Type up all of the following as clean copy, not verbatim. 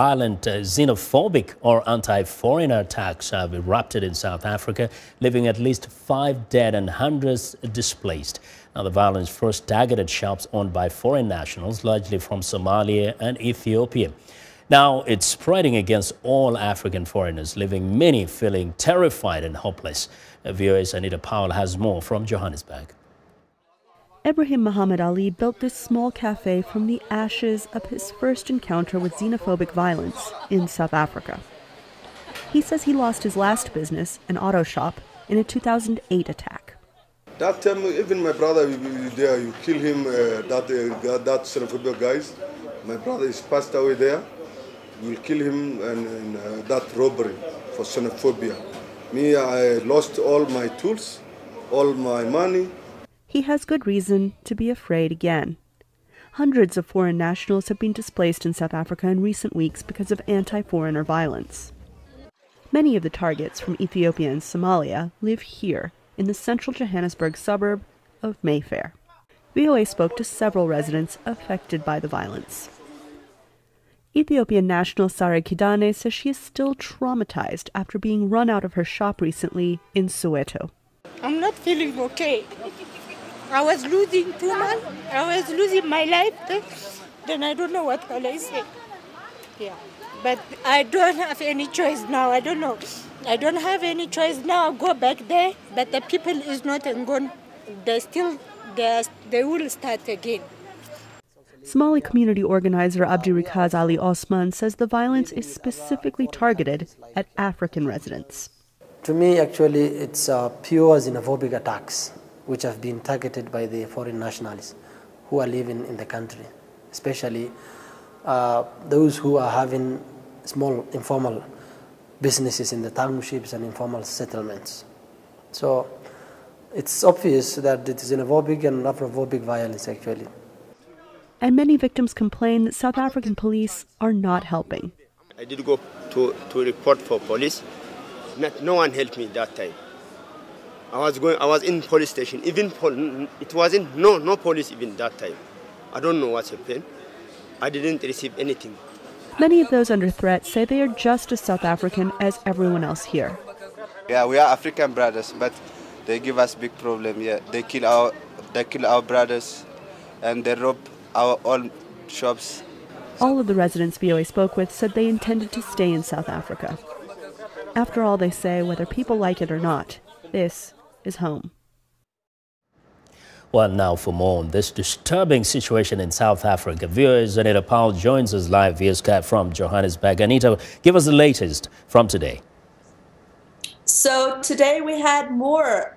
Violent xenophobic or anti-foreigner attacks have erupted in South Africa, leaving at least 5 dead and hundreds displaced. Now, the violence first targeted shops owned by foreign nationals, largely from Somalia and Ethiopia. Now, it's spreading against all African foreigners, leaving many feeling terrified and hopeless. VOA's Anita Powell has more from Johannesburg. Ibrahim Muhammad Ali built this small cafe from the ashes of his first encounter with xenophobic violence in South Africa. He says he lost his last business, an auto shop, in a 2008 attack. That time, even my brother will be there. You kill him, that xenophobic guys. My brother is passed away there. You will kill him and that robbery for xenophobia. Me, I lost all my tools, all my money. He has good reason to be afraid again. Hundreds of foreign nationals have been displaced in South Africa in recent weeks because of anti-foreigner violence. Many of the targets from Ethiopia and Somalia live here in the central Johannesburg suburb of Mayfair. VOA spoke to several residents affected by the violence. Ethiopian national Sara Kidane says she is still traumatized after being run out of her shop recently in Soweto. I'm not feeling okay. I was losing 2 months. I was losing my life. Then I don't know what can I say. Yeah, but I don't have any choice now. I don't know. I don't have any choice now. I'll go back there, but the people is not gone. They will start again. Somali community organizer Abdirikaz Ali Osman says the violence is specifically targeted at African residents. To me, actually, it's pure xenophobic attacks, which have been targeted by the foreign nationals who are living in the country, especially those who are having small informal businesses in the townships and informal settlements. So it's obvious that it is xenophobic and Afrophobic violence, actually. And many victims complain that South African police are not helping. I did go to report for police. No one helped me that time. I was in police station. Even it wasn't no police even that time. I don't know what's happened. I didn't receive anything. Many of those under threat say they are just as South African as everyone else here. Yeah, we are African brothers, but they give us big problem. Yeah, they kill our brothers, and they rob our own shops. All of the residents VOA spoke with said they intended to stay in South Africa. After all, they say, whether people like it or not, this is home. Well, now for more on this disturbing situation in South Africa, viewers, Anita Powell joins us live via Skype from Johannesburg. Anita, give us the latest from today. So today we had more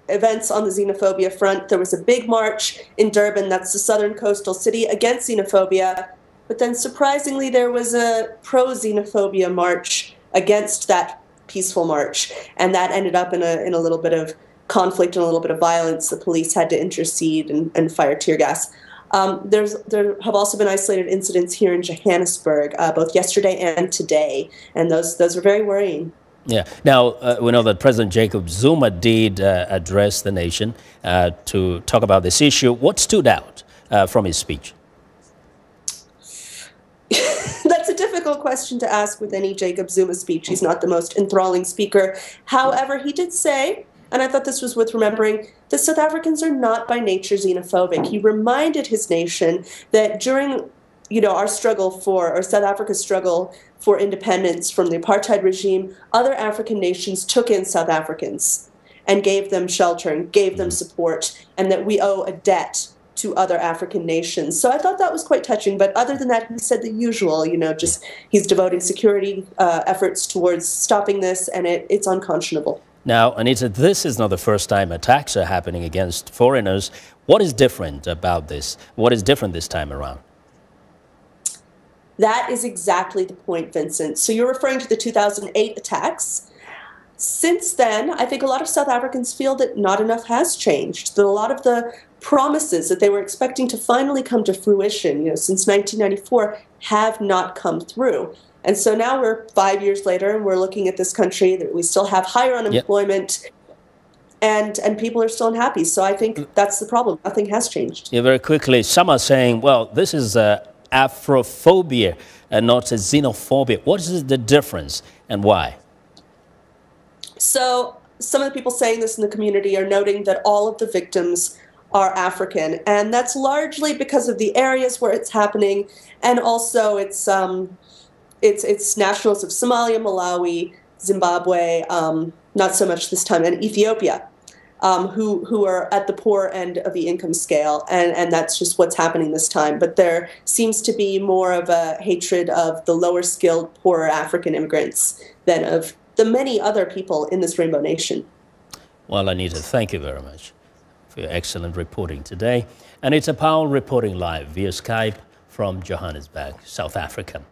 events on the xenophobia front. There was a big march in Durban, that's the southern coastal city, against xenophobia. But then surprisingly, there was a pro-xenophobia march against that peaceful march. And that ended up in a little bit of conflict and a little bit of violence. The police had to intercede and fire tear gas. There have also been isolated incidents here in Johannesburg, both yesterday and today. And those were very worrying. Yeah. Now, we know that President Jacob Zuma did address the nation to talk about this issue. What stood out from his speech? That's a difficult question to ask with any Jacob Zuma speech. He's not the most enthralling speaker. However, he did say, and I thought this was worth remembering, that South Africans are not by nature xenophobic. He reminded his nation that during our struggle or South Africa's struggle for independence from the apartheid regime, other African nations took in South Africans and gave them shelter and gave them support, and that we owe a debt to other African nations. So I thought that was quite touching. But other than that, he said the usual, just he's devoting security efforts towards stopping this, and it's unconscionable. Now, Anita, this is not the first time attacks are happening against foreigners. What is different about this? What is different this time around? That is exactly the point, Vincent. So you're referring to the 2008 attacks. Since then, I think a lot of South Africans feel that not enough has changed, that a lot of the promises that they were expecting to finally come to fruition, since 1994, have not come through. And so now we're 5 years later, and we're looking at this country that we still have higher unemployment, and people are still unhappy. So I think that's the problem. Nothing has changed. Yeah, very quickly, some are saying, well, this is Afrophobia and not a xenophobia. What is the difference and why? So some of the people saying this in the community are noting that all of the victims are African, and that's largely because of the areas where it's happening, and also it's nationals of Somalia, Malawi, Zimbabwe, not so much this time, and Ethiopia, who are at the poor end of the income scale, and that's just what's happening this time. But there seems to be more of a hatred of the lower skilled, poorer African immigrants than of the many other people in this rainbow nation. Well, Anita, thank you very much for your excellent reporting today. Anita Powell reporting live via Skype from Johannesburg, South Africa.